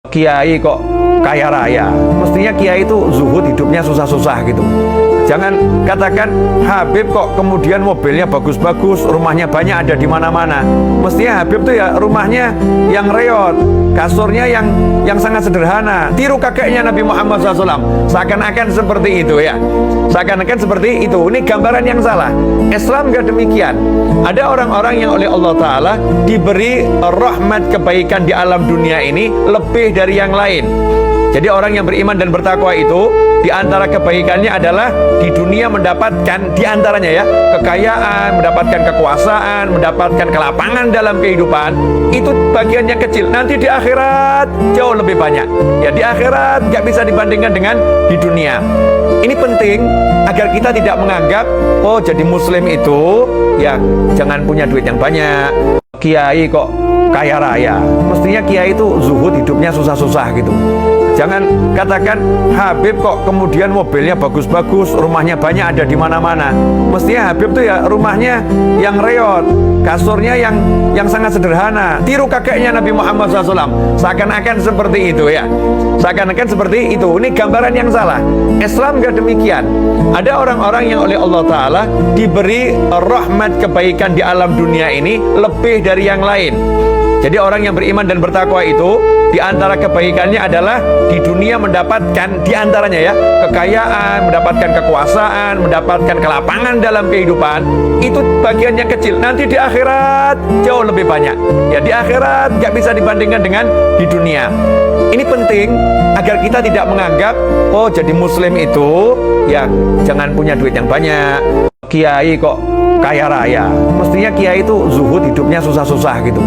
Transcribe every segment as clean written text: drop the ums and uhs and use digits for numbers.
Kiai kok kaya raya, mestinya kiai itu zuhud, hidupnya susah-susah gitu. Jangan katakan Habib kok kemudian mobilnya bagus-bagus, rumahnya banyak, ada di mana-mana. Mestinya Habib tuh ya rumahnya yang reot, kasurnya yang sangat sederhana. Tiru kakeknya Nabi Muhammad SAW. Seakan-akan seperti itu ya. Seakan-akan seperti itu. Ini gambaran yang salah. Islam gak demikian. Ada orang-orang yang oleh Allah Ta'ala diberi rahmat kebaikan di alam dunia ini lebih dari yang lain. Jadi orang yang beriman dan bertakwa itu, di antara kebaikannya adalah di dunia mendapatkan, di antaranya ya, kekayaan, mendapatkan kekuasaan, mendapatkan kelapangan dalam kehidupan. Itu bagiannya kecil. Nanti di akhirat jauh lebih banyak. Ya di akhirat gak bisa dibandingkan dengan di dunia. Ini penting agar kita tidak menganggap, oh jadi muslim itu ya jangan punya duit yang banyak. Kiai kok kaya raya, mestinya kiai itu zuhud, hidupnya susah-susah gitu. Jangan katakan Habib kok kemudian mobilnya bagus-bagus, rumahnya banyak, ada di mana-mana. Mestinya Habib tuh ya rumahnya yang reot, kasurnya yang sangat sederhana. Tiru kakeknya Nabi Muhammad SAW. Seakan-akan seperti itu ya. Seakan-akan seperti itu. Ini gambaran yang salah. Islam gak demikian. Ada orang-orang yang oleh Allah Ta'ala diberi rahmat kebaikan di alam dunia ini lebih dari yang lain. Jadi orang yang beriman dan bertakwa itu, di antara kebaikannya adalah di dunia mendapatkan, di antaranya ya, kekayaan, mendapatkan kekuasaan, mendapatkan kelapangan dalam kehidupan. Itu bagiannya kecil. Nanti di akhirat jauh lebih banyak. Ya di akhirat gak bisa dibandingkan dengan di dunia. Ini penting agar kita tidak menganggap, oh jadi muslim itu ya jangan punya duit yang banyak. Kiai kok kaya raya, mestinya kiai itu zuhud, hidupnya susah-susah gitu.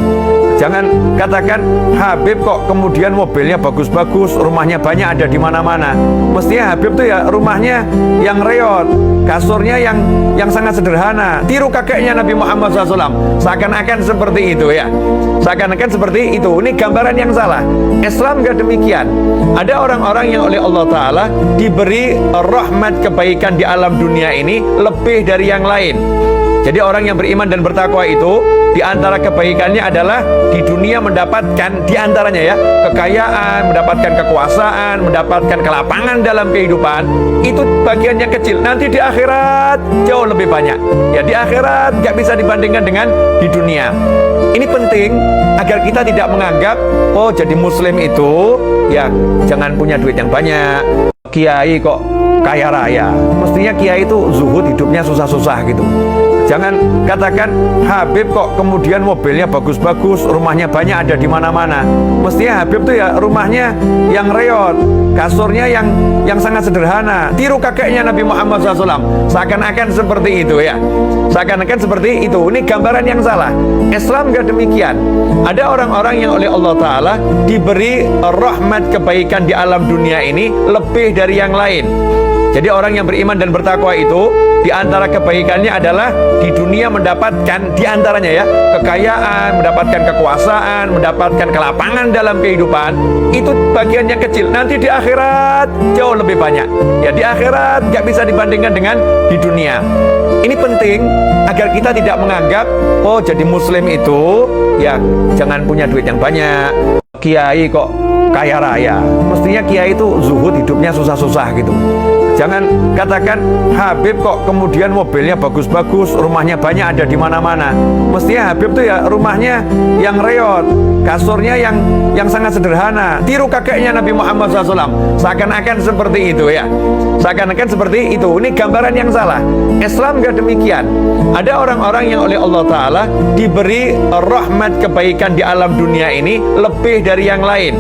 Jangan katakan Habib kok kemudian mobilnya bagus-bagus, rumahnya banyak, ada di mana-mana. Mestinya Habib tuh ya rumahnya yang reot, kasurnya yang sangat sederhana. Tiru kakeknya Nabi Muhammad SAW. Seakan-akan seperti itu ya. Seakan-akan seperti itu. Ini gambaran yang salah. Islam gak demikian. Ada orang-orang yang oleh Allah Ta'ala diberi rahmat kebaikan di alam dunia ini lebih dari yang lain. Jadi orang yang beriman dan bertakwa itu, di antara kebaikannya adalah di dunia mendapatkan, di antaranya ya, kekayaan, mendapatkan kekuasaan, mendapatkan kelapangan dalam kehidupan. Itu bagiannya kecil. Nanti di akhirat jauh lebih banyak. Ya di akhirat gak bisa dibandingkan dengan di dunia. Ini penting agar kita tidak menganggap, oh jadi muslim itu ya jangan punya duit yang banyak. Kiai kok kaya raya, mestinya kiai itu zuhud, hidupnya susah-susah gitu. Jangan katakan Habib kok kemudian mobilnya bagus-bagus, rumahnya banyak, ada di mana-mana. Mestinya Habib tuh ya rumahnya yang reot, kasurnya yang sangat sederhana. Tiru kakeknya Nabi Muhammad SAW. Seakan-akan seperti itu ya. Seakan-akan seperti itu. Ini gambaran yang salah. Islam gak demikian. Ada orang-orang yang oleh Allah Ta'ala diberi rahmat kebaikan di alam dunia ini lebih dari yang lain. Jadi orang yang beriman dan bertakwa itu, di antara kebaikannya adalah di dunia mendapatkan, di antaranya ya, kekayaan, mendapatkan kekuasaan, mendapatkan kelapangan dalam kehidupan. Itu bagiannya kecil. Nanti di akhirat jauh lebih banyak. Ya di akhirat gak bisa dibandingkan dengan di dunia. Ini penting agar kita tidak menganggap, oh jadi muslim itu ya jangan punya duit yang banyak. Kiai kok kaya raya, mestinya kiai itu zuhud, hidupnya susah-susah gitu. Jangan katakan Habib kok kemudian mobilnya bagus-bagus, rumahnya banyak, ada di mana-mana. Mestinya Habib tuh ya rumahnya yang reot, kasurnya yang sangat sederhana. Tiru kakeknya Nabi Muhammad SAW. Seakan-akan seperti itu ya. Seakan-akan seperti itu. Ini gambaran yang salah. Islam gak demikian. Ada orang-orang yang oleh Allah Ta'ala diberi rahmat kebaikan di alam dunia ini lebih dari yang lain.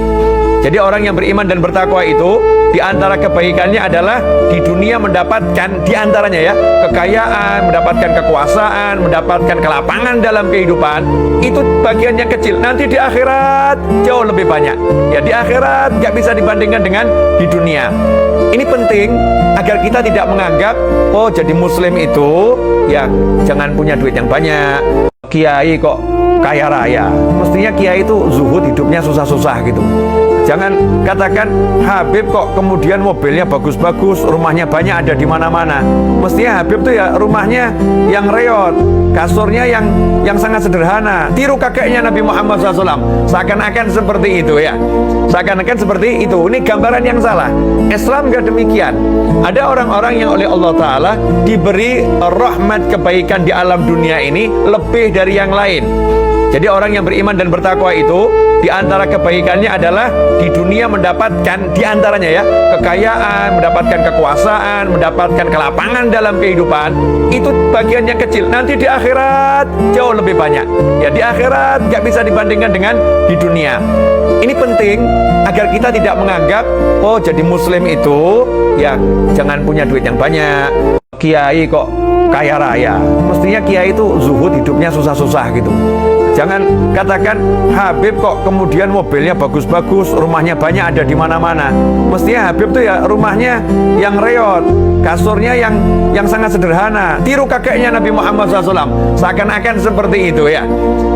Jadi orang yang beriman dan bertakwa itu, di antara kebaikannya adalah di dunia mendapatkan, di antaranya ya, kekayaan, mendapatkan kekuasaan, mendapatkan kelapangan dalam kehidupan. Itu bagiannya kecil. Nanti di akhirat jauh lebih banyak. Ya di akhirat gak bisa dibandingkan dengan di dunia. Ini penting agar kita tidak menganggap, oh jadi muslim itu ya jangan punya duit yang banyak. Kiai kok kaya raya, mestinya kiai itu zuhud, hidupnya susah-susah gitu. Jangan katakan Habib kok kemudian mobilnya bagus-bagus, rumahnya banyak, ada di mana-mana. Mestinya Habib tuh ya rumahnya yang reot, kasurnya yang sangat sederhana. Tiru kakeknya Nabi Muhammad SAW. Seakan-akan seperti itu ya. Seakan-akan seperti itu. Ini gambaran yang salah. Islam gak demikian. Ada orang-orang yang oleh Allah Ta'ala diberi rahmat kebaikan di alam dunia ini lebih dari yang lain. Jadi orang yang beriman dan bertakwa itu, di antara kebaikannya adalah di dunia mendapatkan, di antaranya ya, kekayaan, mendapatkan kekuasaan, mendapatkan kelapangan dalam kehidupan. Itu bagian yang kecil. Nanti di akhirat jauh lebih banyak. Ya di akhirat gak bisa dibandingkan dengan di dunia. Ini penting agar kita tidak menganggap, oh jadi muslim itu ya jangan punya duit yang banyak. Kiai kok kaya raya. Mestinya kiai itu zuhud, hidupnya susah-susah gitu. Jangan katakan Habib kok kemudian mobilnya bagus-bagus, rumahnya banyak, ada di mana-mana. Mestinya Habib tuh ya rumahnya yang reot, kasurnya yang sangat sederhana. Tiru kakeknya Nabi Muhammad SAW. Seakan-akan seperti itu ya.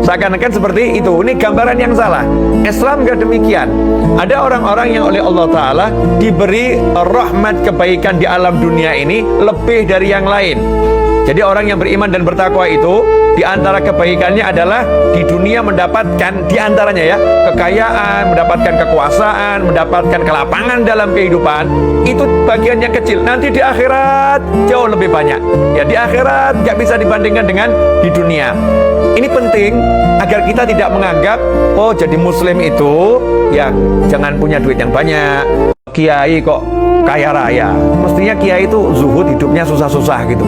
Seakan-akan seperti itu. Ini gambaran yang salah. Islam gak demikian. Ada orang-orang yang oleh Allah Ta'ala diberi rahmat kebaikan di alam dunia ini lebih dari yang lain. Jadi orang yang beriman dan bertakwa itu, di antara kebaikannya adalah di dunia mendapatkan, di antaranya ya, kekayaan, mendapatkan kekuasaan, mendapatkan kelapangan dalam kehidupan. Itu bagian yang kecil. Nanti di akhirat jauh lebih banyak. Ya di akhirat gak bisa dibandingkan dengan di dunia. Ini penting agar kita tidak menganggap, oh jadi muslim itu ya jangan punya duit yang banyak. Kiai kok kaya raya. Mestinya kiai itu zuhud, hidupnya susah-susah gitu.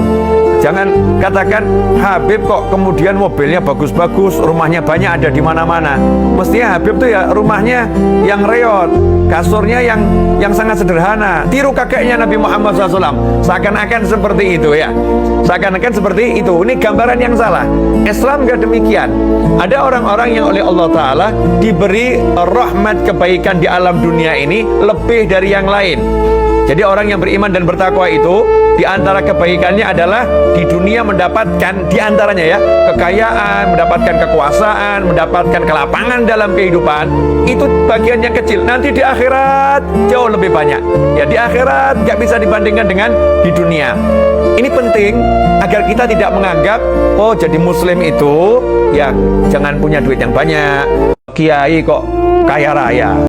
Jangan katakan Habib kok kemudian mobilnya bagus-bagus, rumahnya banyak, ada di mana-mana. Mestinya Habib tuh ya rumahnya yang reot, kasurnya yang sangat sederhana. Tiru kakeknya Nabi Muhammad SAW. Seakan-akan seperti itu ya. Seakan-akan seperti itu. Ini gambaran yang salah. Islam gak demikian. Ada orang-orang yang oleh Allah Ta'ala diberi rahmat kebaikan di alam dunia ini lebih dari yang lain. Jadi orang yang beriman dan bertakwa itu, di antara kebaikannya adalah di dunia mendapatkan, di antaranya ya, kekayaan, mendapatkan kekuasaan, mendapatkan kelapangan dalam kehidupan. Itu bagian yang kecil. Nanti di akhirat jauh lebih banyak. Ya di akhirat gak bisa dibandingkan dengan di dunia. Ini penting agar kita tidak menganggap, oh jadi muslim itu ya jangan punya duit yang banyak. Kiai kok kaya raya.